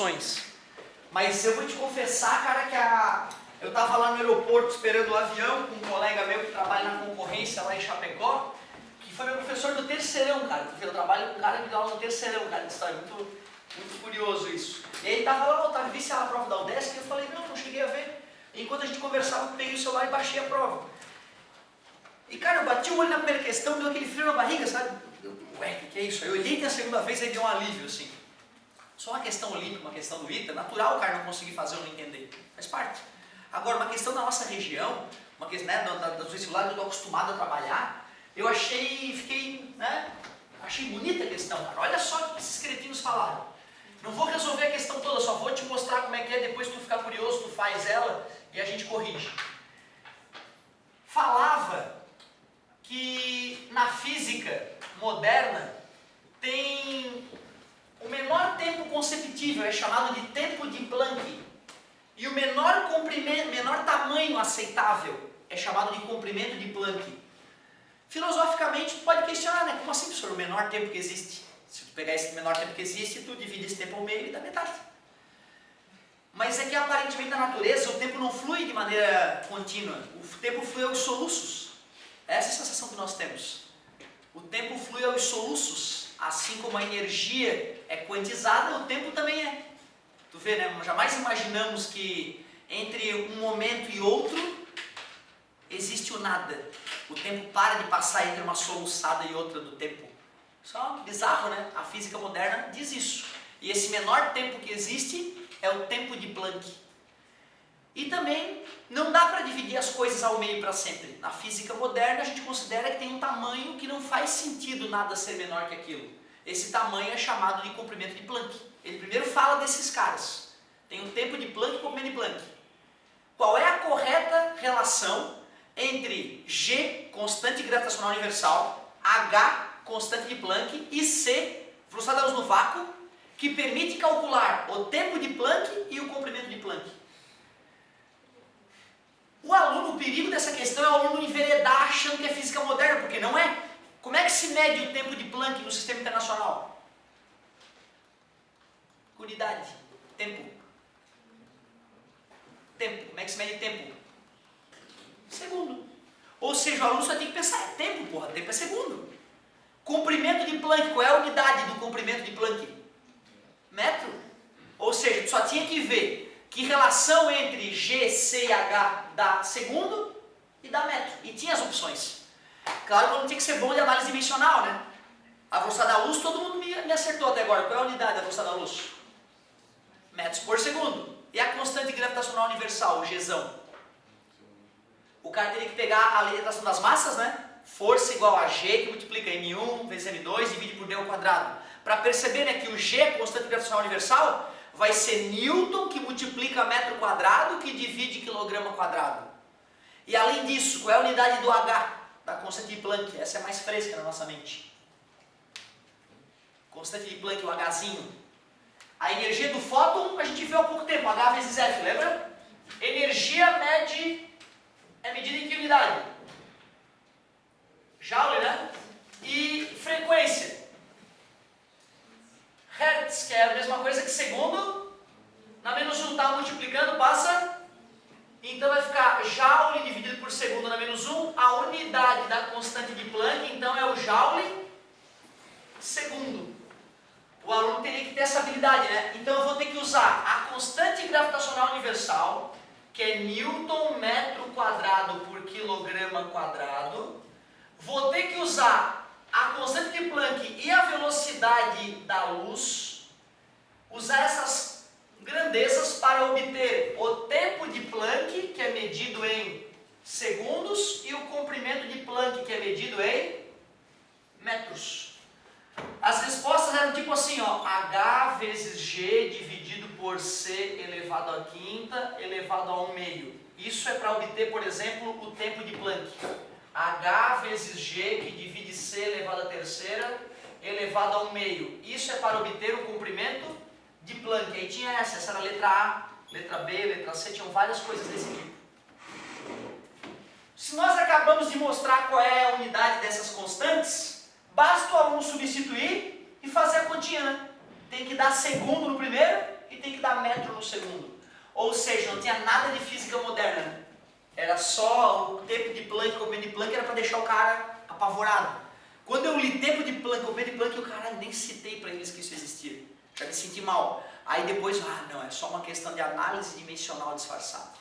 opções. Mas eu vou te confessar, cara, que eu tava lá no aeroporto esperando o avião com um colega meu que trabalha na concorrência lá em Chapecó, que foi meu professor do terceirão, cara. Eu trabalho com um cara que dá aula no terceirão, cara. Isso é muito curioso isso. E aí ele tava lá, Otávio, vi se era a prova da UDESC, e eu falei, não cheguei a ver. Enquanto a gente conversava, eu peguei o celular e baixei a prova. E cara, eu bati o olho na primeira questão, deu aquele frio na barriga, sabe? Ué, que é isso? Eu olhei que a segunda vez aí deu um alívio, assim. Só uma questão olímpica, uma questão do ITA, natural o cara não conseguir fazer ou não entender. Faz parte. Agora, uma questão da nossa região, uma questão, né, dos vestibulares que eu estou acostumado a trabalhar, eu achei bonita a questão, cara. Olha só o que esses cretinos falaram. Não vou resolver a questão toda, só vou te mostrar como é que é, depois tu ficar curioso, tu faz ela e a gente corrige. Falava que na física moderna tem o menor tempo conceptível, é chamado de tempo de Planck. E o menor tamanho aceitável é chamado de comprimento de Planck. Filosoficamente, tu pode questionar, né? Como assim, professor, o menor tempo que existe? Se tu pegar esse menor tempo que existe, tu divide esse tempo ao meio e dá metade. Mas é que aparentemente na natureza o tempo não flui de maneira contínua. O tempo flui aos soluços. Essa é a sensação que nós temos. O tempo flui aos soluços. Assim como a energia é quantizada, o tempo também é. Tu vê, né? Jamais imaginamos que entre um momento e outro existe o nada. O tempo para de passar entre uma soluçada e outra do tempo. Só bizarro, né? A física moderna diz isso. E esse menor tempo que existe é o tempo de Planck. E também não dá para dividir as coisas ao meio para sempre. Na física moderna a gente considera que tem um tamanho que não faz sentido nada ser menor que aquilo. Esse tamanho é chamado de comprimento de Planck. Ele primeiro fala desses caras. Tem o tempo de Planck e o comprimento de Planck. Qual é a correta relação entre G, constante gravitacional universal, H, constante de Planck, e C, velocidade da luz no vácuo, que permite calcular o tempo de Planck e o comprimento de Planck? O perigo dessa questão é o aluno enveredar achando que é física moderna, porque não é. Como é que se mede o tempo de Planck no sistema internacional? Unidade. Tempo. Tempo. Como é que se mede tempo? Segundo. Ou seja, o aluno só tem que pensar, é tempo, porra. Tempo é segundo. Comprimento de Planck. Qual é a unidade do comprimento de Planck? Metro. Ou seja, tu só tinha que ver que relação entre G, C e H dá segundo e dá metro. E tinha as opções. Claro que não tinha que ser bom de análise dimensional, né? A velocidade da luz, todo mundo me acertou até agora. Qual é a unidade da velocidade da luz? Metros por segundo. E a constante gravitacional universal, o Gzão? O cara teria que pegar a lei de atração das massas, né? Força igual a G, que multiplica M1 vezes M2, divide por D ao quadrado. Para perceber, né, que o G, constante gravitacional universal, vai ser Newton, que multiplica metro quadrado, que divide quilograma quadrado. E além disso, qual é a unidade do H, da constante de Planck? Essa é mais fresca na nossa mente. Constante de Planck, o Hzinho. A energia do fóton, a gente viu há pouco tempo, H vezes F, lembra? Energia é medida em que unidade? Joule, né? E frequência. Hertz, que é a mesma coisa que segundo, na menos 1 está multiplicando, passa, então vai ficar Joule dividido por segundo na menos 1, a unidade da constante de Planck, então é o Joule segundo. O aluno teria que ter essa habilidade, né? Então eu vou ter que usar a constante gravitacional universal, que é Newton metro quadrado por quilograma quadrado, vou ter que usar a constante de Planck e a velocidade da luz, usar essas grandezas para obter o tempo de Planck, que é medido em segundos, e o comprimento de Planck, que é medido em metros. As respostas eram tipo assim, ó, H vezes G dividido por C elevado à quinta elevado a 1 meio. Isso é para obter, por exemplo, o tempo de Planck. H vezes G que divide C elevado à terceira elevado a 1 meio. Isso é para obter o comprimento de Planck. Aí tinha essa era a letra A, letra B, letra C, tinham várias coisas desse tipo. Se nós acabamos de mostrar qual é a unidade dessas constantes, basta o aluno substituir e fazer a continha, né? Tem que dar segundo no primeiro e tem que metros no segundo. Ou seja, não tinha nada de física moderna, né? Era só o tempo de Planck, o momento de Planck era para deixar o cara apavorado. Quando eu li tempo de Planck, o momento de Planck, eu caralho, nem citei para eles que isso existia. Já me senti mal. Aí depois, não, é só uma questão de análise dimensional disfarçada.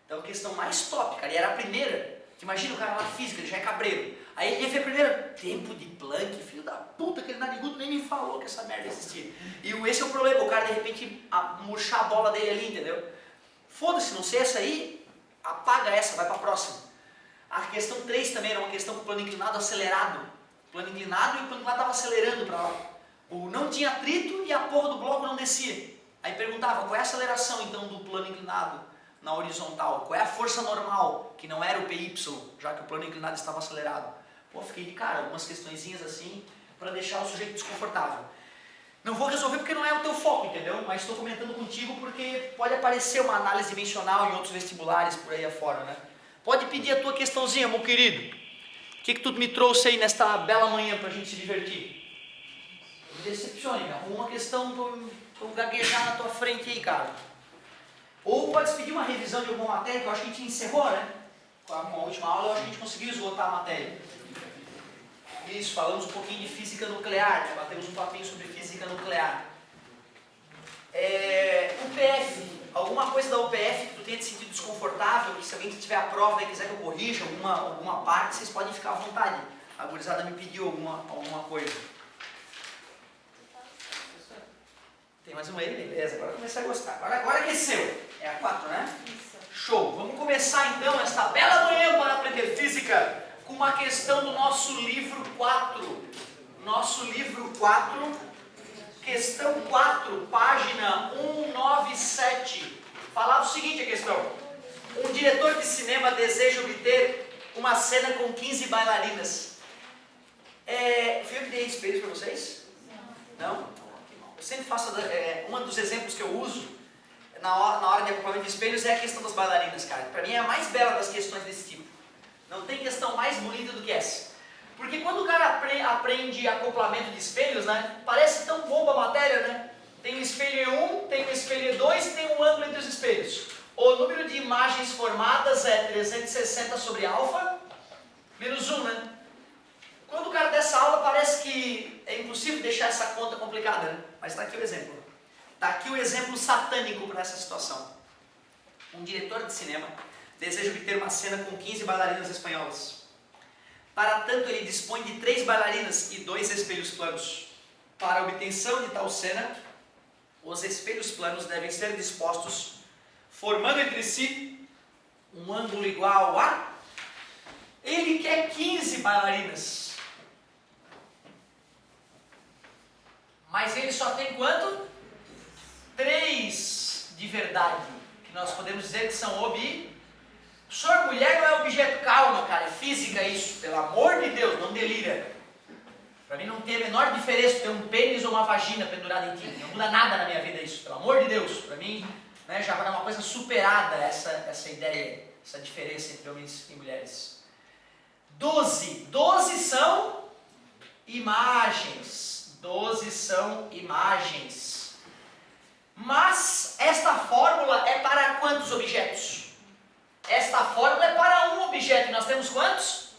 Então a questão mais top, cara, e era a primeira. Imagina o cara lá física, ele já é cabreiro. Aí ele ia ver a primeira, tempo de Planck, filho da puta, aquele narigudo nem me falou que essa merda existia. E esse é o problema, o cara de repente murchar a bola dele ali, entendeu? Foda-se, não sei essa aí, apaga essa, vai pra próxima. A questão 3 também era uma questão com o plano inclinado acelerado. O plano inclinado e o plano inclinado estava acelerando para lá. Não tinha atrito e a porra do bloco não descia. Aí perguntava, qual é a aceleração então do plano inclinado na horizontal? Qual é a força normal, que não era o PY, já que o plano inclinado estava acelerado? Pô, fiquei de cara, algumas questõezinhas assim, para deixar o sujeito desconfortável. Não vou resolver porque não é o teu foco, entendeu? Mas estou comentando contigo porque pode aparecer uma análise dimensional em outros vestibulares por aí afora, né? Pode pedir a tua questãozinha, meu querido. O que tu me trouxe aí nesta bela manhã para a gente se divertir? Me decepcione, cara. Uma questão para eu gaguejar na tua frente aí, cara. Ou pode pedir uma revisão de alguma matéria, que eu acho que a gente encerrou, né? Com a última aula, eu acho que a gente conseguiu esgotar a matéria. Isso, falamos um pouquinho de física nuclear, né? Batemos um papinho sobre física nuclear. UPF, alguma coisa da UPF que tu tenha te sentido desconfortável, que se alguém tiver a prova e quiser que eu corrija alguma parte, vocês podem ficar à vontade. A gurizada me pediu alguma coisa. Tem mais uma aí? Beleza, agora comecei a gostar. Agora aqueceu. É a 4, né? Isso. Show. Vamos começar então esta bela manhã para aprender física com uma questão do nosso livro 4. Nosso livro 4, questão 4, página 197. Falava o seguinte a questão. Um diretor de cinema deseja obter uma cena com 15 bailarinas. Fui eu que dei espelhos para vocês? Não? Eu sempre faço, um dos exemplos que eu uso na hora de acompanhamento de espelhos é a questão das bailarinas, cara. Para mim é a mais bela das questões desse tipo. Não tem questão mais bonita do que essa. Porque quando o cara aprende acoplamento de espelhos, né, parece tão boba a matéria, né? Tem um espelho E1, tem um espelho E2 e tem um ângulo entre os espelhos. O número de imagens formadas é 360 sobre alfa menos 1, né? Quando o cara dessa aula parece que é impossível deixar essa conta complicada, né? Mas está aqui o exemplo. Está aqui o exemplo satânico para essa situação. Um diretor de cinema deseja obter uma cena com 15 bailarinas espanholas. Para tanto, ele dispõe de 3 bailarinas e 2 espelhos planos. Para a obtenção de tal cena, os espelhos planos devem ser dispostos, formando entre si um ângulo igual a... Ele quer 15 bailarinas. Mas ele só tem quanto? 3 de verdade. Que nós podemos dizer que são Senhor, mulher não é objeto, calma, cara, é física isso, pelo amor de Deus, não delira. Para mim não tem a menor diferença ter um pênis ou uma vagina pendurada em ti, não muda nada na minha vida isso, pelo amor de Deus. Para mim, né, já é uma coisa superada essa ideia, essa diferença entre homens e mulheres. 12 são imagens. 12 são imagens. Mas esta fórmula é para quantos objetos? Esta fórmula é para um objeto. E nós temos quantos?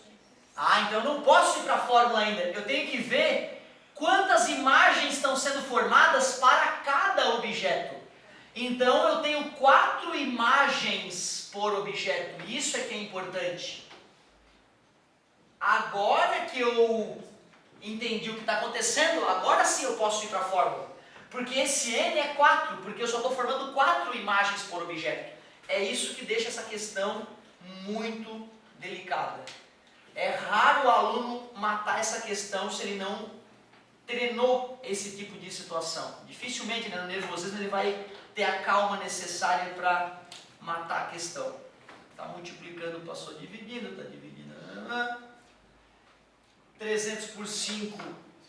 Então eu não posso ir para a fórmula ainda. Eu tenho que ver quantas imagens estão sendo formadas para cada objeto. Então eu tenho 4 imagens por objeto. Isso é que é importante. Agora que eu entendi o que está acontecendo, agora sim eu posso ir para a fórmula. Porque esse N é 4, porque eu só estou formando 4 imagens por objeto. É isso que deixa essa questão muito delicada. É raro o aluno matar essa questão se ele não treinou esse tipo de situação. Dificilmente, né, no nervosismo, ele vai ter a calma necessária para matar a questão. Está multiplicando, passou dividindo, está dividindo. 300 por 5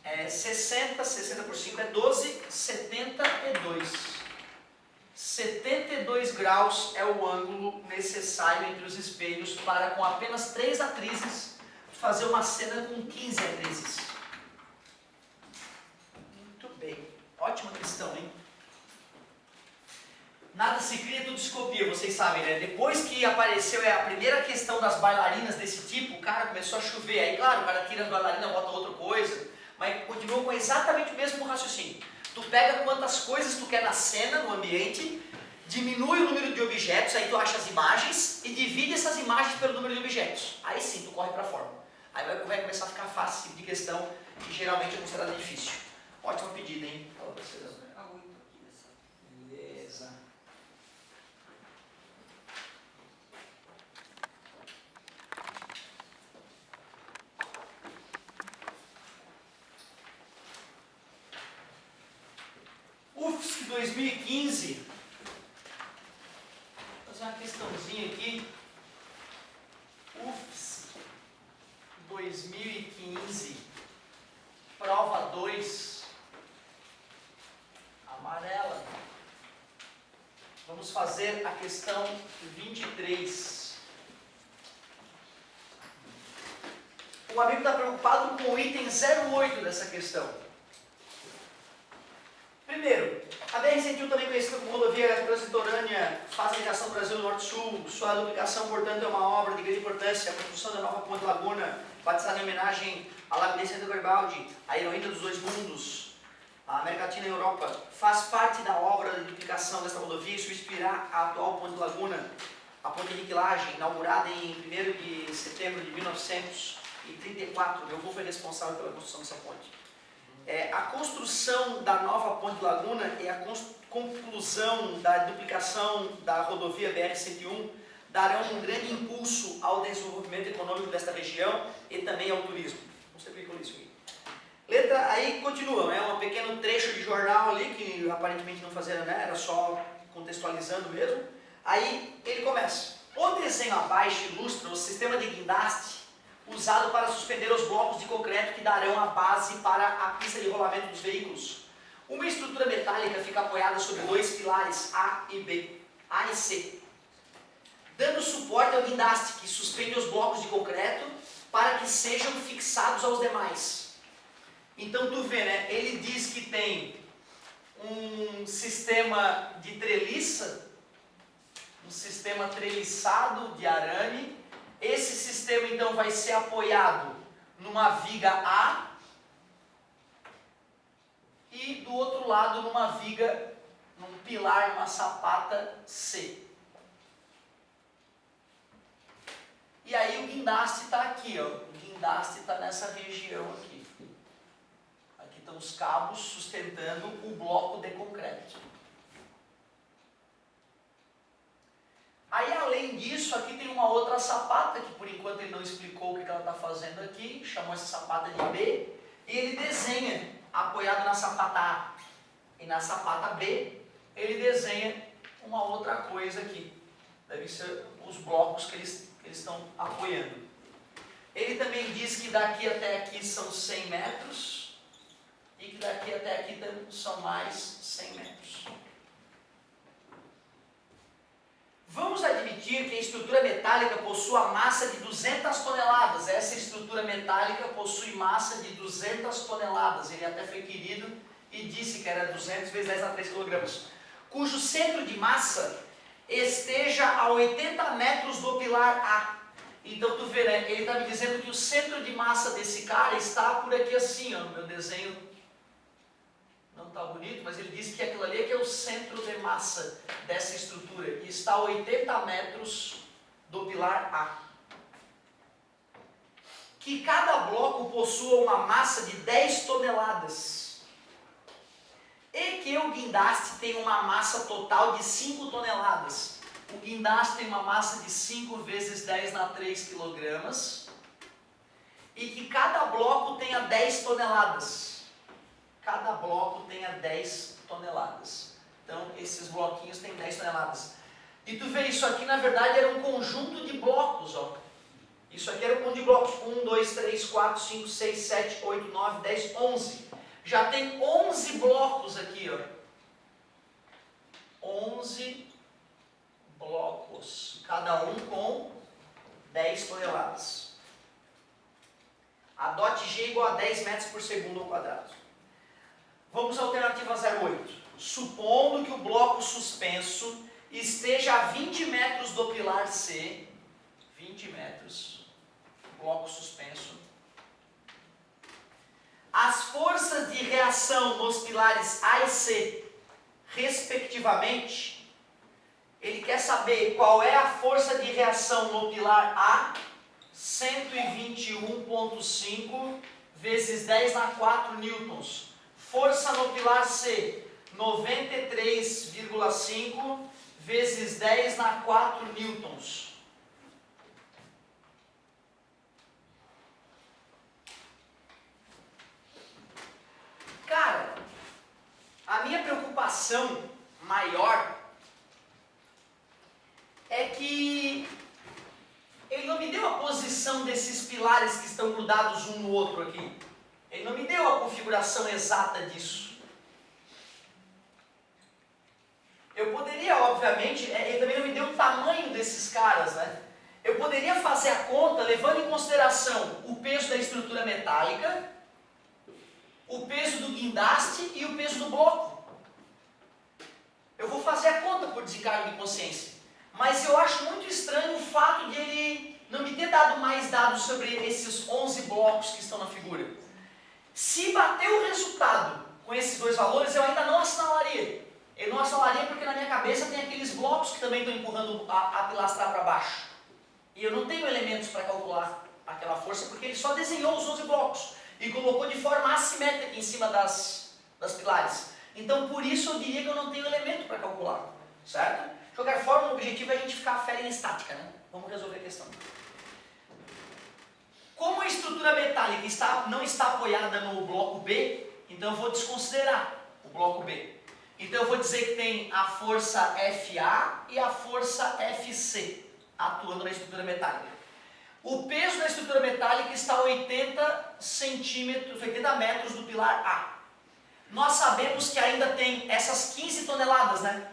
é 60, 60 por 5 é 12, 72. 72 graus é o ângulo necessário entre os espelhos para, com apenas 3 atrizes, fazer uma cena com 15 atrizes. Muito bem. Ótima questão, hein? nada se cria, tudo se copia, vocês sabem, né? Depois que apareceu a primeira questão das bailarinas desse tipo, cara, começou a chover. Aí, claro, o cara tira as bailarinas, bota outra coisa, mas continuou com exatamente o mesmo raciocínio. Tu pega quantas coisas tu quer na cena, no ambiente, diminui o número de objetos, aí tu acha as imagens e divide essas imagens pelo número de objetos. Aí sim, tu corre para a forma. Aí vai começar a ficar fácil esse tipo de questão, que geralmente é considerada difícil. Ótima pedida, hein? Fala pra vocês. Beleza. UFSC 2015. Vou fazer uma questãozinha aqui. UFSC 2015. Prova 2. Amarela. Vamos fazer a questão 23. O amigo está preocupado com o item 08 dessa questão. Primeiro, a BR-101, também conhecida como rodovia transitorânea, faz a ligação do Brasil Norte-Sul. Sua duplicação, portanto, é uma obra de grande importância. A construção da nova Ponte Laguna, batizada em homenagem à Lagoa de Garibaldi, a heroína dos dois mundos, a América Latina e a Europa, faz parte da obra de duplicação desta rodovia e substituirá a atual Ponte Laguna, a Ponte Henrique Lage, inaugurada em 1º de setembro de 1934. Meu avô foi responsável pela construção dessa ponte. A construção da nova Ponte Laguna e a conclusão da duplicação da rodovia BR-101 darão um grande impulso ao desenvolvimento econômico desta região e também ao turismo. Não sei porque eu li isso aqui. Letra, aí continua, um pequeno trecho de jornal ali, que aparentemente não fazia, né, era só contextualizando mesmo. Aí ele começa. O desenho abaixo ilustra o sistema de guindaste usado para suspender os blocos de concreto que darão a base para a pista de rolamento dos veículos. Uma estrutura metálica fica apoiada sobre dois pilares A e C, dando suporte ao guindaste, que suspende os blocos de concreto para que sejam fixados aos demais. Então tu vê, né? Ele diz que tem um sistema de treliça, um sistema treliçado de arame. Esse sistema então vai ser apoiado numa viga A e do outro lado numa viga, num pilar, numa sapata C. E aí o guindaste está aqui, ó. O guindaste está nessa região aqui. Aqui estão os cabos sustentando o bloco de concreto. Aí, além disso, aqui tem uma outra sapata, que por enquanto ele não explicou o que ela está fazendo aqui, chamou essa sapata de B, e ele desenha, apoiado na sapata A e na sapata B, ele desenha uma outra coisa aqui. Deve ser os blocos que eles estão apoiando. Ele também diz que daqui até aqui são 100 metros, e que daqui até aqui são mais 100 metros. Vamos admitir que a estrutura metálica possua massa de 200 toneladas. Essa estrutura metálica possui massa de 200 toneladas. Ele até foi querido e disse que era 200 vezes 10 a 3 kg. Cujo centro de massa esteja a 80 metros do pilar A. Então tu vê, né? Ele está me dizendo que o centro de massa desse cara está por aqui assim, ó, no meu desenho. Não está bonito, mas ele diz que aquilo ali é que é o centro de massa dessa estrutura. E está a 80 metros do pilar A. Que cada bloco possua uma massa de 10 toneladas. E que o guindaste tem uma massa total de 5 toneladas. O guindaste tem uma massa de 5 vezes 10 na 3 kg. E que cada bloco tenha 10 toneladas. Cada bloco tenha 10 toneladas. Então, esses bloquinhos têm 10 toneladas. E tu vê, isso aqui na verdade era um conjunto de blocos, ó. Isso aqui era um conjunto de blocos. 1, 2, 3, 4, 5, 6, 7, 8, 9, 10, 11. Já tem 11 blocos aqui, ó. 11 blocos. Cada um com 10 toneladas. A DOT G igual a 10 metros por segundo ao quadrado. Vamos à alternativa 08. supondo que o bloco suspenso esteja a 20 metros do pilar C, 20 metros, bloco suspenso, as forças de reação nos pilares A e C, respectivamente, ele quer saber qual é a força de reação no pilar A, 121,5 vezes 10 na 4 newtons. Força no pilar C, 93,5 vezes 10 na 4 newtons. Cara, a minha preocupação maior é que ele não me deu a posição desses pilares que estão grudados um no outro aqui. Ele não me deu a configuração exata disso. Eu poderia, obviamente, ele também não me deu o tamanho desses caras, né? Eu poderia fazer a conta levando em consideração o peso da estrutura metálica, o peso do guindaste e o peso do bloco. Eu vou fazer a conta por desencargo de consciência. Mas eu acho muito estranho o fato de ele não me ter dado mais dados sobre esses 11 blocos que estão na figura. Se bater o resultado com esses dois valores, eu ainda não assinalaria. Eu não assinalaria porque na minha cabeça tem aqueles blocos que também estão empurrando a pilastra para baixo. E eu não tenho elementos para calcular aquela força porque ele só desenhou os 11 blocos e colocou de forma assimétrica em cima das pilares. Então por isso eu diria que eu não tenho elemento para calcular, certo? De qualquer forma, o objetivo é a gente ficar fera em estática, né? Vamos resolver a questão. Como a estrutura metálica não está apoiada no bloco B, então eu vou desconsiderar o bloco B. Então eu vou dizer que tem a força FA e a força FC atuando na estrutura metálica. O peso da estrutura metálica está a 80 metros do pilar A. Nós sabemos que ainda tem essas 15 toneladas, né?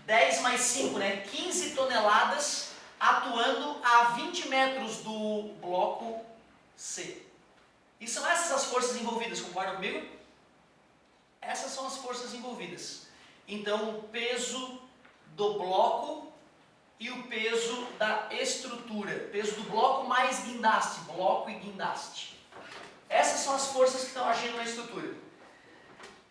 10 mais 5, né? 15 toneladas atuando a 20 metros do bloco C. E são essas as forças envolvidas, concordam comigo? Essas são as forças envolvidas. Então, o peso do bloco e o peso da estrutura. Peso do bloco mais guindaste, bloco e guindaste. Essas são as forças que estão agindo na estrutura.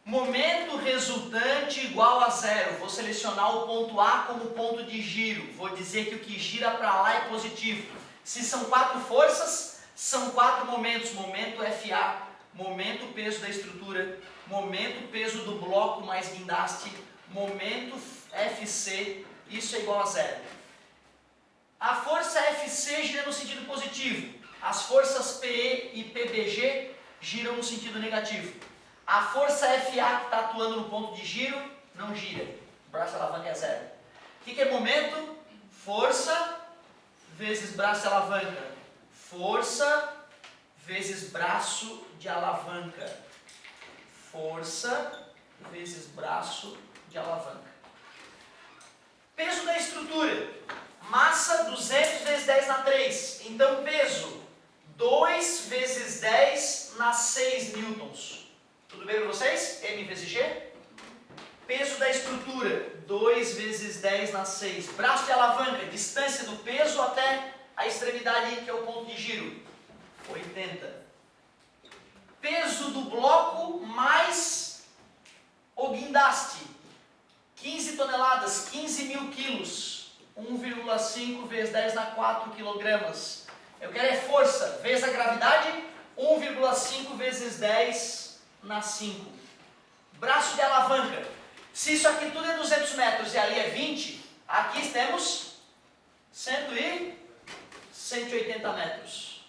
Momento resultante igual a zero. Vou selecionar o ponto A como ponto de giro. Vou dizer que o que gira para lá é positivo. Se são 4 forças, são 4 momentos. Momento FA, momento peso da estrutura, momento peso do bloco mais guindaste, momento FC, isso é igual a zero. A força FC gira no sentido positivo. As forças PE e PBG giram no sentido negativo. A força FA que está atuando no ponto de giro não gira. O braço de alavanca é zero. O que é momento? Força vezes braço de alavanca. Força vezes braço de alavanca. Força vezes braço de alavanca. Peso da estrutura. Massa 200 vezes 10 na 3. Então peso 2 vezes 10 na 6 newtons. Tudo bem para vocês? M vezes G? Peso da estrutura, 2 vezes 10 na 6. Braço de alavanca, distância do peso até a extremidade, que é o ponto de giro, 80. Peso do bloco mais o guindaste, 15 toneladas, 15 mil quilos. 1,5 vezes 10 na 4 quilogramas. Eu quero é força, vezes a gravidade, 1,5 vezes 10 na 5. Braço de alavanca. Se isso aqui tudo é 200 metros e ali é 20, aqui temos 180 metros.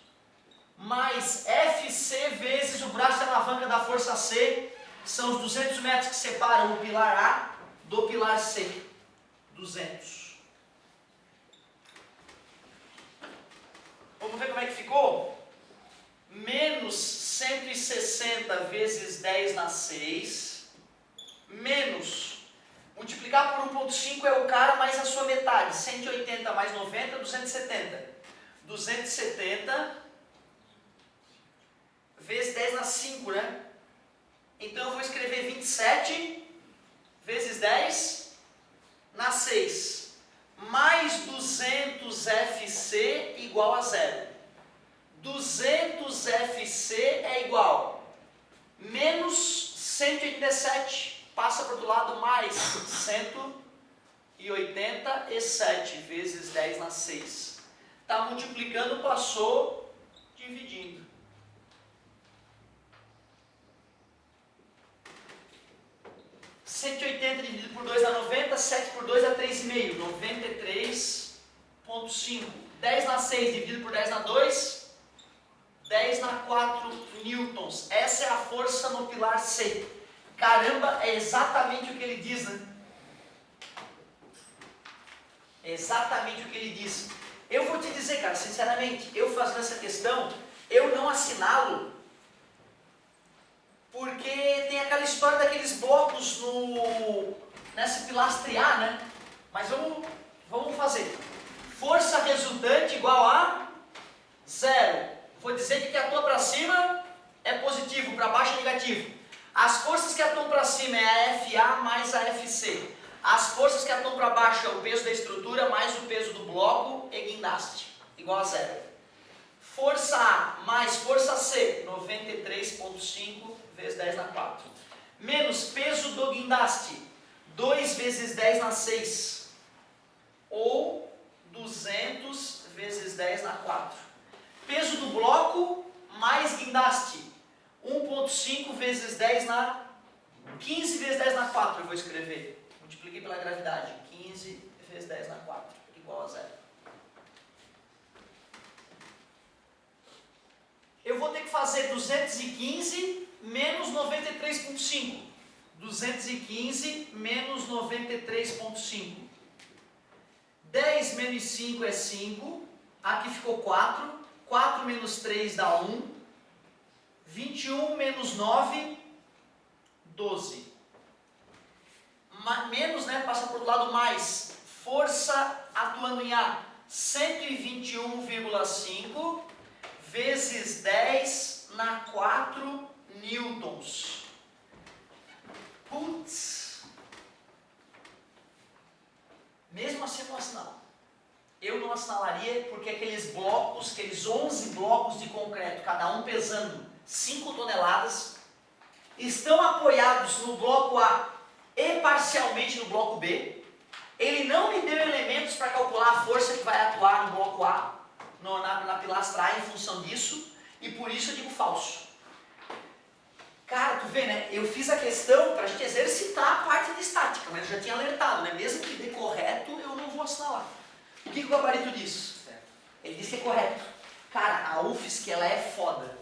Mais FC vezes o braço de alavanca da força C, são os 200 metros que separam o pilar A do pilar C. 200. Vamos ver como é que ficou? Menos 160 vezes 10 na 6, menos, multiplicar por 1,5 é o cara mais a sua metade, 180 mais 90, 270. 270 vezes 10 na 5, né? Então eu vou escrever 27 vezes 10 na 6, mais 200 FC igual a 0. 200 FC é igual menos 187, passa para o outro lado, mais 187 vezes 10 na 6. Está multiplicando, passou, dividindo. Dividido por 2 dá 90, 7 por 2 dá 3,5, 93,5. 10 na 6 dividido por 10 na 2, 10 na 4 newtons. Essa é a força no pilar C. Caramba, é exatamente o que ele diz, né? É exatamente o que ele diz. Eu vou te dizer, cara, sinceramente, eu fazendo essa questão, eu não assinalo, porque tem aquela história daqueles blocos nessa pilastre A, né? Mas vamos fazer. Força resultante igual a 0. Vou dizer que atua para cima é positivo, para baixo é negativo. As forças que atuam para cima é a FA mais a FC. As forças que atuam para baixo é o peso da estrutura mais o peso do bloco e guindaste, igual a 0. Força A mais força C, 93,5 vezes 10 na 4. Menos peso do guindaste, 2 vezes 10 na 6. Ou 200 vezes 10 na 4. Peso do bloco mais guindaste, 1,5 vezes 10 na 15 vezes 10 na 4, eu vou escrever. Multipliquei pela gravidade, 15 vezes 10 na 4, igual a 0. Eu vou ter que fazer 215 menos 93,5. 215 menos 93,5. 10 menos 5 é 5. Aqui ficou 4. 4 menos 3 dá 1. 21 menos 9, 12. Menos, né? Passa para o lado mais. Força atuando em A, 121,5 vezes 10 na 4 newtons. Putz. Mesmo assim eu não assinalo. Eu não assinalaria porque aqueles blocos, aqueles 11 blocos de concreto, cada um pesando 5 toneladas, estão apoiados no bloco A e parcialmente no bloco B. Ele não me deu elementos para calcular a força que vai atuar no bloco A, na pilastra A, em função disso, e por isso eu digo falso. Cara, tu vê, né? Eu fiz a questão para a gente exercitar a parte de estática, mas eu já tinha alertado, né? Mesmo que dê correto, eu não vou assinalar. O que o gabarito diz? Ele diz que é correto. Cara, a UFSC, ela é foda.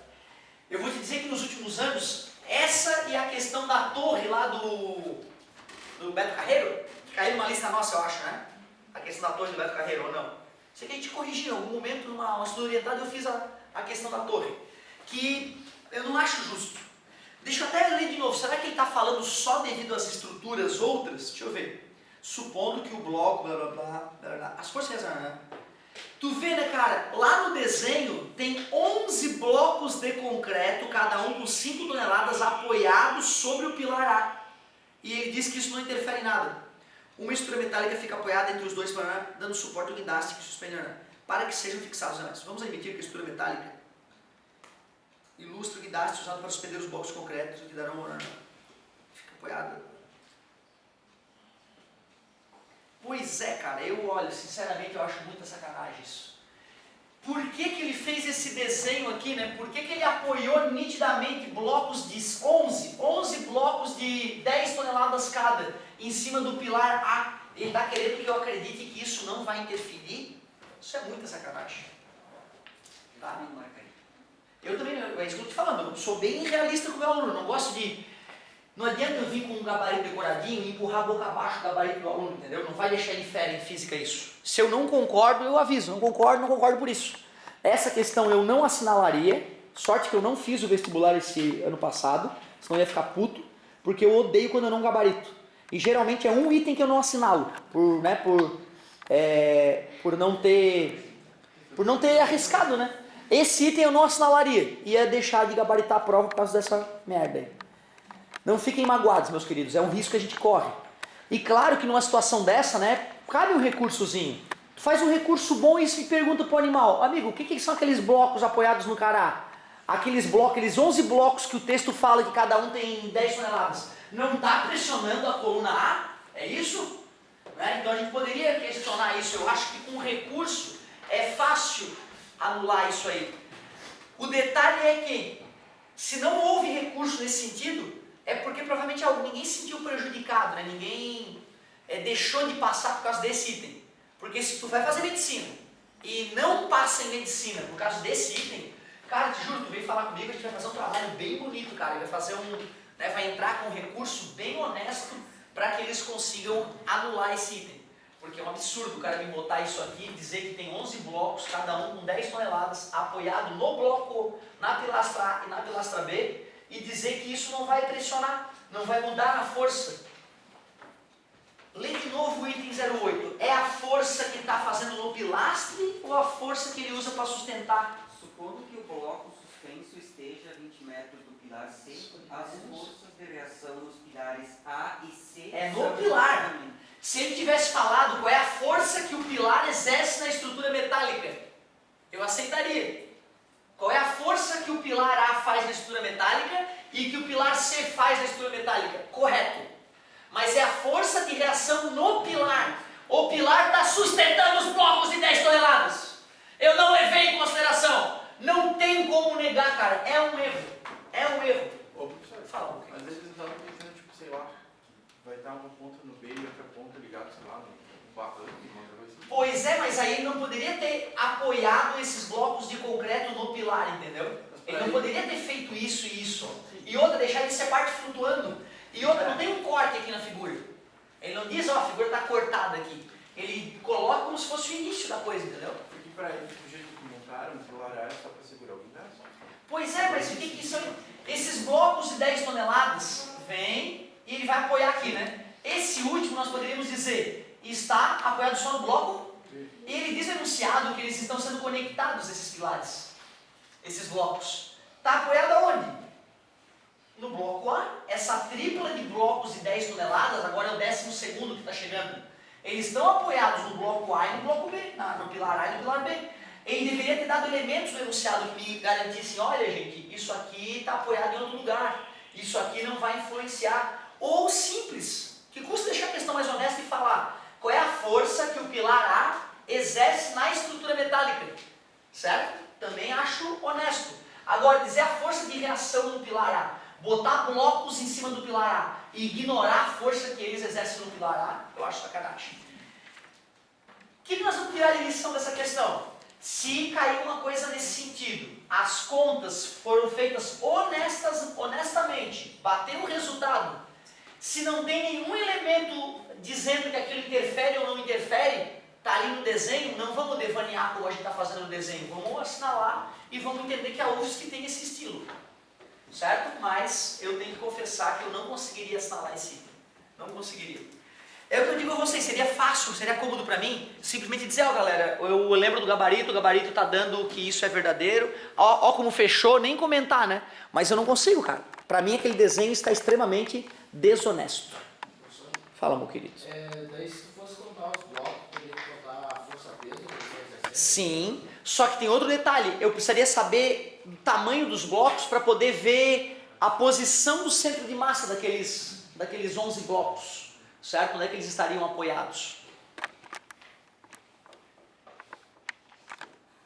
Eu vou te dizer que nos últimos anos, essa e a questão da torre lá do Beto Carreiro, que caiu numa lista nossa, eu acho, né? A questão da torre do Beto Carreiro, ou não? Isso aqui a gente corrigiu. Em algum momento, numa estudo orientado, eu fiz a questão da torre. Que eu não acho justo. Deixa eu até ler de novo. Será que ele está falando só devido às estruturas outras? Deixa eu ver. Supondo que o bloco, blá blá blá, blá, blá, as forças, né? Tu vê, né, cara? Lá no desenho tem 11 blocos de concreto, cada um com 5 toneladas, apoiados sobre o pilar A. E ele diz que isso não interfere em nada. Uma estrutura metálica fica apoiada entre os dois, dando suporte ao guindaste que suspende para que sejam fixados antes. Vamos admitir que a estrutura metálica ilustra o guindaste usado para suspender os blocos concretos, o que dará uma... Fica apoiada. Pois é, cara, olha, sinceramente, eu acho muita sacanagem isso. Por que ele fez esse desenho aqui, né? Por que ele apoiou nitidamente blocos de 11 blocos de 10 toneladas cada, em cima do pilar A? Ele está querendo que eu acredite que isso não vai interferir? Isso é muita sacanagem. Tá? Eu também, é isso que eu estou te falando, eu sou bem realista com o meu aluno, não gosto de... Não adianta eu vir com um gabarito decoradinho e empurrar a boca abaixo o gabarito do aluno, entendeu? Não vai deixar ele fera em física isso. Se eu não concordo, eu aviso. Não concordo por isso. Essa questão eu não assinalaria. Sorte que eu não fiz o vestibular esse ano passado, senão eu ia ficar puto, porque eu odeio quando eu não gabarito. E geralmente é um item que eu não assinalo, por não ter arriscado, né? Esse item eu não assinalaria. Ia deixar de gabaritar a prova por causa dessa merda aí. Não fiquem magoados, meus queridos, é um risco que a gente corre. E claro que numa situação dessa, né, cabe um recursozinho. Tu faz um recurso bom e se pergunta pro animal, amigo, o que são aqueles blocos apoiados no cará? Aqueles blocos, aqueles 11 blocos que o texto fala que cada um tem 10 toneladas. Não está pressionando a coluna A? É isso? Né? Então a gente poderia questionar isso. Eu acho que com recurso é fácil anular isso aí. O detalhe é que, se não houve recurso nesse sentido, é porque provavelmente ninguém se sentiu prejudicado, né? Ninguém deixou de passar por causa desse item. Porque se tu vai fazer medicina e não passa em medicina por causa desse item, cara, te juro, tu veio falar comigo, a gente vai fazer um trabalho bem bonito, cara. Vai fazer vai entrar com um recurso bem honesto para que eles consigam anular esse item. Porque é um absurdo o cara me botar isso aqui e dizer que tem 11 blocos, cada um com 10 toneladas, apoiado no bloco, na pilastra A e na pilastra B, e dizer que isso não vai pressionar, não vai mudar a força. Lê de novo o item 08. É a força que está fazendo no pilastre ou a força que ele usa para sustentar? Supondo que o bloco suspenso esteja a 20 metros do pilar C, as forças de reação nos pilares A e C... É no pilar. Se ele tivesse falado qual é a força que o pilar exerce na estrutura metálica, eu aceitaria. Qual é a força que o pilar A faz na estrutura metálica e que o pilar C faz na estrutura metálica? Correto. Mas é a força de reação no pilar. O pilar está sustentando os blocos de 10 toneladas. Eu não levei em consideração. Não tem como negar, cara. É um erro. É um erro. Ô, professor, Fala um pouquinho. às vezes eu estava pensando, tipo, sei lá, vai estar uma ponta no B e outra ponta ligada, sei lá, no barranco, uma coisa assim. Pois é, mas aí ele não poderia ter apoiado esses blocos de concreto no pilar, entendeu? Ele não poderia ter feito isso e isso. E outra, deixar essa parte flutuando. E outra, não tem um corte aqui na figura. Ele não diz, ó, a figura está cortada aqui. Ele coloca como se fosse o início da coisa, entendeu? Porque pra ele, do jeito que montaram, o celular era só para segurar o guindaste. Pois é, mas o que são? Esses blocos de 10 toneladas vêm e ele vai apoiar aqui, né? Esse último nós poderíamos dizer, está apoiado só no bloco. E ele diz no enunciado que eles estão sendo conectados, esses pilares, esses blocos. Está apoiado aonde? No bloco A. Essa tripla de blocos de 10 toneladas, agora é o 12º que está chegando. Eles estão apoiados no bloco A e no bloco B, no pilar A e no pilar B. Ele deveria ter dado elementos no enunciado que me garantissem, olha gente, isso aqui está apoiado em outro lugar, isso aqui não vai influenciar. Ou simples, que custa deixar a questão mais honesta e falar qual é a força que o pilar A exerce na estrutura metálica, certo? Também acho honesto. Agora, dizer a força de reação no pilar A, botar blocos em cima do pilar A e ignorar a força que eles exercem no pilar A, eu acho sacanagem. O que nós vamos tirar de lição dessa questão? Se caiu uma coisa nesse sentido, as contas foram feitas honestamente, bateu o resultado, se não tem nenhum elemento dizendo que aquilo interfere ou não interfere, está ali no desenho, não vamos devanear como a gente está fazendo no desenho, vamos assinalar e vamos entender que a UFSC tem esse estilo, certo? Mas eu tenho que confessar que eu não conseguiria assinalar esse item, não conseguiria. É o que eu digo a vocês, seria fácil, seria cômodo para mim, simplesmente dizer, ó galera, eu lembro do gabarito, o gabarito está dando que isso é verdadeiro, ó como fechou, nem comentar, né? Mas eu não consigo, cara. Para mim aquele desenho está extremamente desonesto. Fala, meu querido. Daí se tu fosse contar os blocos, teria que contar a força-peso que você exerce. Sim, só que tem outro detalhe, eu precisaria saber o tamanho dos blocos para poder ver a posição do centro de massa daqueles 11 blocos. Certo? Onde é que eles estariam apoiados?